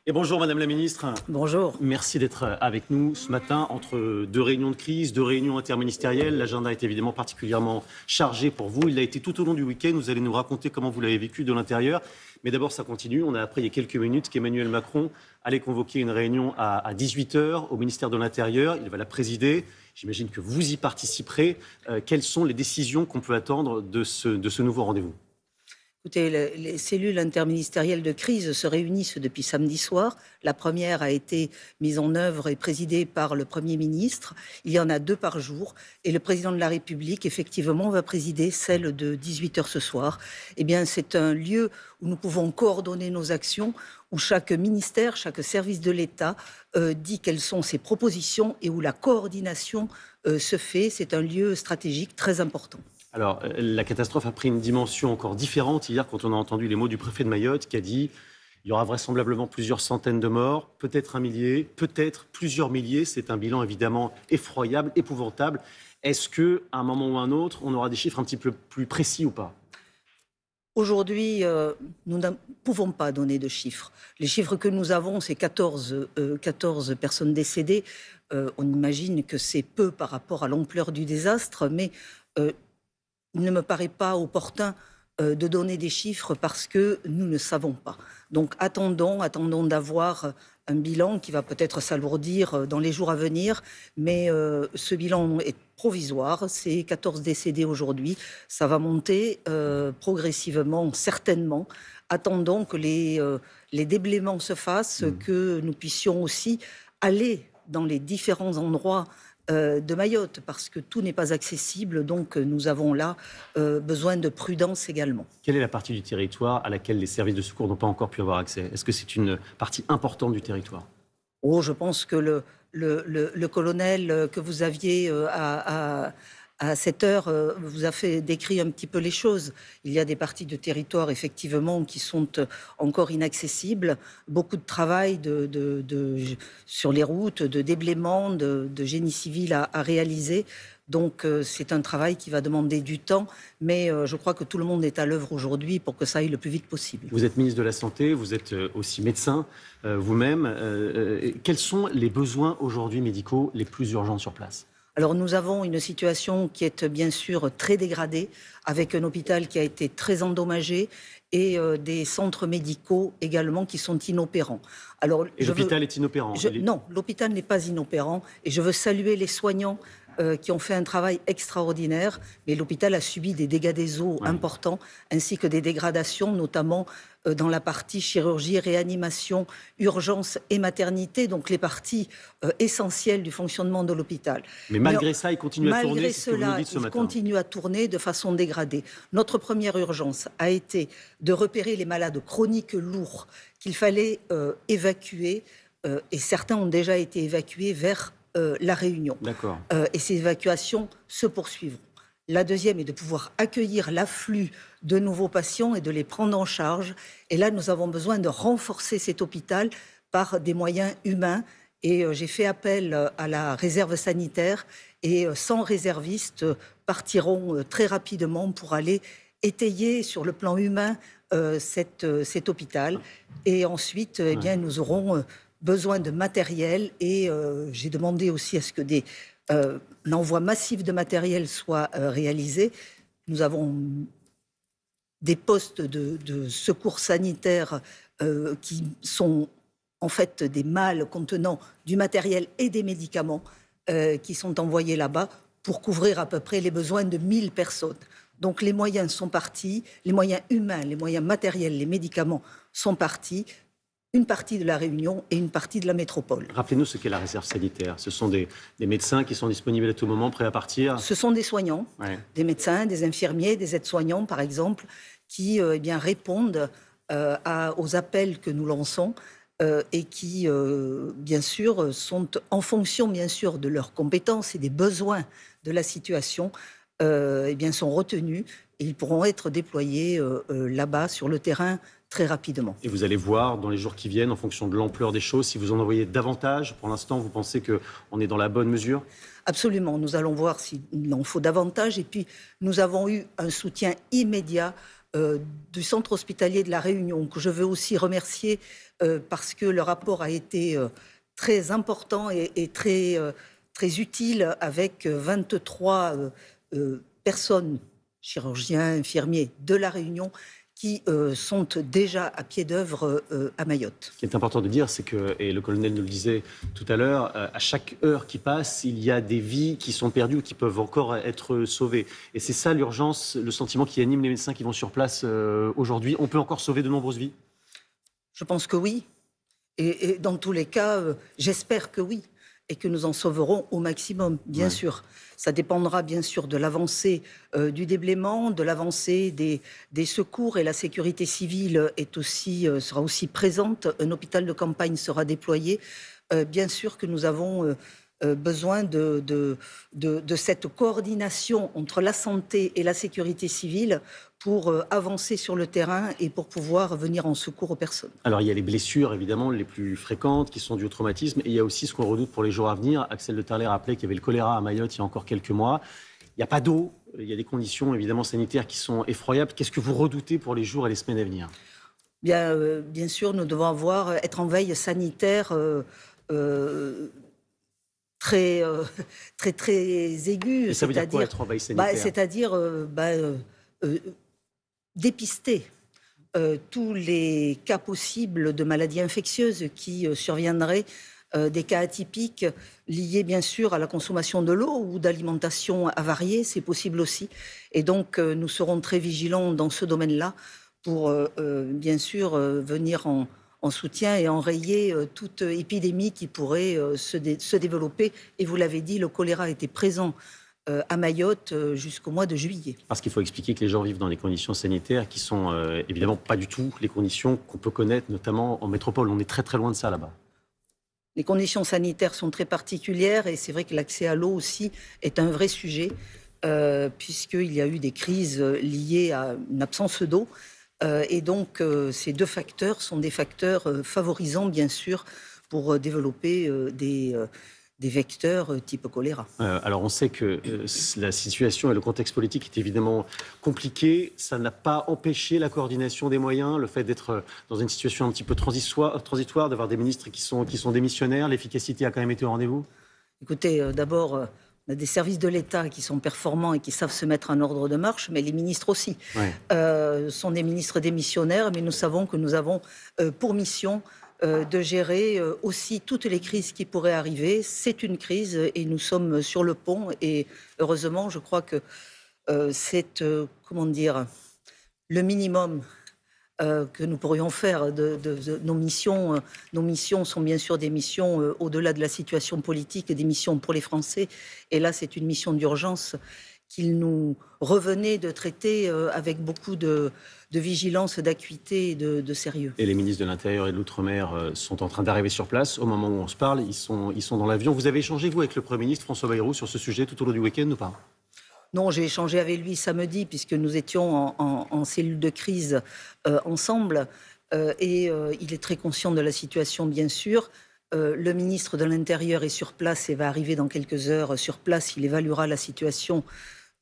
Et bonjour Madame la Ministre. Bonjour. Merci d'être avec nous ce matin entre deux réunions de crise, deux réunions interministérielles. L'agenda est évidemment particulièrement chargé pour vous. Il l'a été tout au long du week-end. Vous allez nous raconter comment vous l'avez vécu de l'intérieur. Mais d'abord, ça continue. On a appris il y a quelques minutes qu'Emmanuel Macron allait convoquer une réunion à 18h au ministère de l'Intérieur. Il va la présider. J'imagine que vous y participerez. Quelles sont les décisions qu'on peut attendre de ce nouveau rendez-vous ? Écoutez, les cellules interministérielles de crise se réunissent depuis samedi soir. La première a été mise en œuvre et présidée par le Premier ministre. Il y en a 2 par jour. Et le Président de la République, effectivement, va présider celle de 18h ce soir. Eh bien, c'est un lieu où nous pouvons coordonner nos actions, où chaque ministère, chaque service de l'État dit quelles sont ses propositions et où la coordination se fait. C'est un lieu stratégique très important. Alors, la catastrophe a pris une dimension encore différente hier quand on a entendu les mots du préfet de Mayotte qui a dit il y aura vraisemblablement plusieurs centaines de morts, peut-être un millier, peut-être plusieurs milliers. C'est un bilan évidemment effroyable, épouvantable. Est-ce qu'à un moment ou un autre, on aura des chiffres un petit peu plus précis ou pas ? Aujourd'hui, nous ne pouvons pas donner de chiffres. Les chiffres que nous avons, c'est 14 personnes décédées. On imagine que c'est peu par rapport à l'ampleur du désastre, mais il ne me paraît pas opportun de donner des chiffres parce que nous ne savons pas. Donc attendons d'avoir un bilan qui va peut-être s'alourdir dans les jours à venir, mais ce bilan est provisoire, c'est 14 décédés aujourd'hui, ça va monter progressivement, certainement. Attendons que les déblaiements se fassent, que nous puissions aussi aller dans les différents endroits de Mayotte, parce que tout n'est pas accessible, donc nous avons là besoin de prudence également. Quelle est la partie du territoire à laquelle les services de secours n'ont pas encore pu avoir accès ? Est-ce que c'est une partie importante du territoire ? Oh, je pense que le colonel que vous aviez à cette heure vous a fait décrire un petit peu les choses. Il y a des parties de territoire, effectivement, qui sont encore inaccessibles. Beaucoup de travail sur les routes, de déblaiement, de génie civil à réaliser. Donc c'est un travail qui va demander du temps, mais je crois que tout le monde est à l'œuvre aujourd'hui pour que ça aille le plus vite possible. Vous êtes ministre de la Santé, vous êtes aussi médecin vous-même. Quels sont les besoins aujourd'hui médicaux les plus urgents sur place ? Alors nous avons une situation qui est bien sûr très dégradée, avec un hôpital qui a été très endommagé et des centres médicaux également qui sont inopérants. Alors, et l'hôpital est inopérant ? Non, l'hôpital n'est pas inopérant et je veux saluer les soignants qui ont fait un travail extraordinaire, mais l'hôpital a subi des dégâts des eaux importants, ainsi que des dégradations, notamment dans la partie chirurgie, réanimation, urgence et maternité, donc les parties essentielles du fonctionnement de l'hôpital. Mais malgré ça, il continue à tourner, c'est ce que vous nous dites ce matin. Il continue à tourner de façon dégradée. Notre première urgence a été de repérer les malades chroniques lourds qu'il fallait évacuer, et certains ont déjà été évacués vers la Réunion. D'accord. Et ces évacuations se poursuivront. La deuxième est de pouvoir accueillir l'afflux de nouveaux patients et de les prendre en charge. Et là, nous avons besoin de renforcer cet hôpital par des moyens humains. Et j'ai fait appel à la réserve sanitaire et 100 réservistes partiront très rapidement pour aller étayer sur le plan humain cet hôpital. Et ensuite, eh bien, nous aurons besoin de matériel et j'ai demandé aussi à ce que un envoi massif de matériel soit réalisé. Nous avons des postes de secours sanitaires qui sont en fait des malles contenant du matériel et des médicaments qui sont envoyés là-bas pour couvrir à peu près les besoins de 1000 personnes. Donc les moyens sont partis, les moyens humains, les moyens matériels, les médicaments sont partis. Une partie de la Réunion et une partie de la métropole. Rappelez-nous ce qu'est la réserve sanitaire. Ce sont des médecins qui sont disponibles à tout moment, prêts à partir. Ce sont des soignants, des médecins, des infirmiers, des aides-soignants, par exemple, qui répondent aux appels que nous lançons et qui, bien sûr, sont en fonction, bien sûr, de leurs compétences et des besoins de la situation, sont retenus et ils pourront être déployés là-bas, sur le terrain, très rapidement. Et vous allez voir dans les jours qui viennent, en fonction de l'ampleur des choses, si vous en envoyez davantage. Pour l'instant, vous pensez qu'on est dans la bonne mesure ? Absolument. Nous allons voir s'il en faut davantage. Et puis, nous avons eu un soutien immédiat du centre hospitalier de la Réunion, que je veux aussi remercier parce que le rapport a été très important et très, très utile avec 23 personnes, chirurgiens, infirmiers de la Réunion, qui sont déjà à pied d'œuvre à Mayotte. Ce qui est important de dire, c'est que, et le colonel nous le disait tout à l'heure, à chaque heure qui passe, il y a des vies qui sont perdues ou qui peuvent encore être sauvées. Et c'est ça l'urgence, le sentiment qui anime les médecins qui vont sur place aujourd'hui. On peut encore sauver de nombreuses vies? Je pense que oui. Et dans tous les cas, j'espère que oui. Et que nous en sauverons au maximum, bien sûr. Ça dépendra bien sûr de l'avancée du déblaiement, de l'avancée des secours, et la sécurité civile est aussi, sera aussi présente. Un hôpital de campagne sera déployé. Bien sûr que nous avons besoin de cette coordination entre la santé et la sécurité civile pour avancer sur le terrain et pour pouvoir venir en secours aux personnes. Alors il y a les blessures évidemment les plus fréquentes qui sont dues au traumatisme, et il y a aussi ce qu'on redoute pour les jours à venir. Axel de Terlet rappelait qu'il y avait le choléra à Mayotte il y a encore quelques mois. Il n'y a pas d'eau, il y a des conditions évidemment sanitaires qui sont effroyables. Qu'est-ce que vous redoutez pour les jours et les semaines à venir? Bien sûr, nous devons être en veille sanitaire très, très aiguë. Et ça veut dire quoi être en veille sanitaire? C'est-à-dire dépister tous les cas possibles de maladies infectieuses qui surviendraient, des cas atypiques liés bien sûr à la consommation de l'eau ou d'alimentation avariée, c'est possible aussi. Et donc nous serons très vigilants dans ce domaine-là pour bien sûr venir en soutien et enrayer toute épidémie qui pourrait se développer. Et vous l'avez dit, le choléra était présent à Mayotte jusqu'au mois de juillet. Parce qu'il faut expliquer que les gens vivent dans des conditions sanitaires qui sont évidemment pas du tout les conditions qu'on peut connaître, notamment en métropole. On est très très loin de ça là-bas. Les conditions sanitaires sont très particulières et c'est vrai que l'accès à l'eau aussi est un vrai sujet puisqu'il y a eu des crises liées à une absence d'eau. Et donc ces deux facteurs sont des facteurs favorisants bien sûr pour développer des vecteurs type choléra. Alors on sait que la situation et le contexte politique est évidemment compliqué. Ça n'a pas empêché la coordination des moyens, le fait d'être dans une situation un petit peu transitoire, d'avoir des ministres qui sont démissionnaires. L'efficacité a quand même été au rendez-vous? Écoutez, d'abord, on a des services de l'État qui sont performants et qui savent se mettre en ordre de marche, mais les ministres aussi sont des ministres démissionnaires, mais nous savons que nous avons pour mission de gérer aussi toutes les crises qui pourraient arriver. C'est une crise et nous sommes sur le pont et heureusement, je crois que c'est, comment dire, le minimum que nous pourrions faire de nos missions. Nos missions sont bien sûr des missions au-delà de la situation politique, des missions pour les Français. Et là, c'est une mission d'urgence qu'il nous revenait de traiter avec beaucoup de vigilance, d'acuité et de sérieux. Et les ministres de l'Intérieur et de l'Outre-mer sont en train d'arriver sur place. Au moment où on se parle, ils sont dans l'avion. Vous avez échangé, vous, avec le Premier ministre François Bayrou sur ce sujet tout au long du week-end ou pas? Non, j'ai échangé avec lui samedi puisque nous étions en cellule de crise ensemble et il est très conscient de la situation, bien sûr. Le ministre de l'Intérieur est sur place et va arriver dans quelques heures sur place. Il évaluera la situation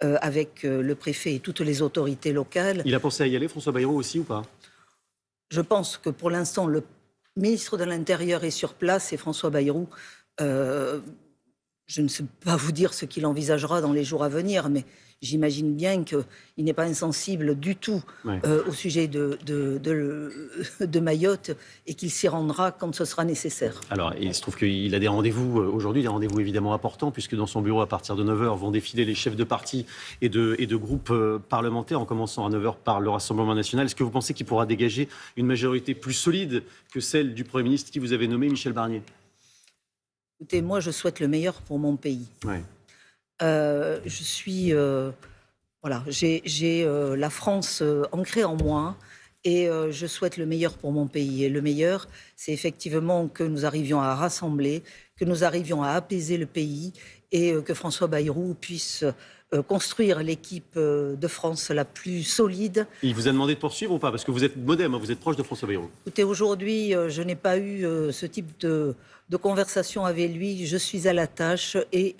avec le préfet et toutes les autorités locales. Il a pensé à y aller, François Bayrou, aussi, ou pas? Je pense que pour l'instant, le ministre de l'Intérieur est sur place et François Bayrou, je ne sais pas vous dire ce qu'il envisagera dans les jours à venir, mais j'imagine bien qu'il n'est pas insensible du tout au sujet de Mayotte et qu'il s'y rendra quand ce sera nécessaire. Alors, il se trouve qu'il a des rendez-vous aujourd'hui, des rendez-vous évidemment importants, puisque dans son bureau, à partir de 9h, vont défiler les chefs de partis et de groupes parlementaires, en commençant à 9h par le Rassemblement national. Est-ce que vous pensez qu'il pourra dégager une majorité plus solide que celle du Premier ministre qui vous avait nommé, Michel Barnier? Écoutez, moi, je souhaite le meilleur pour mon pays. Je suis... voilà, j'ai la France ancrée en moi et je souhaite le meilleur pour mon pays. Et le meilleur, c'est effectivement que nous arrivions à rassembler, que nous arrivions à apaiser le pays et que François Bayrou puisse construire l'équipe de France la plus solide. Il vous a demandé de poursuivre ou pas? Parce que vous êtes modem, vous êtes proche de François Bayrou. Écoutez, aujourd'hui, je n'ai pas eu ce type de conversation avec lui. Je suis à la tâche et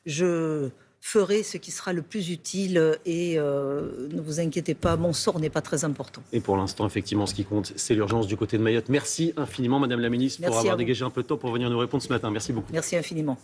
je ferai ce qui sera le plus utile et ne vous inquiétez pas, mon sort n'est pas très important. Et pour l'instant, effectivement, ce qui compte, c'est l'urgence du côté de Mayotte. Merci infiniment, Madame la Ministre, pour avoir dégagé un peu de temps pour venir nous répondre ce matin. Merci beaucoup. Merci infiniment.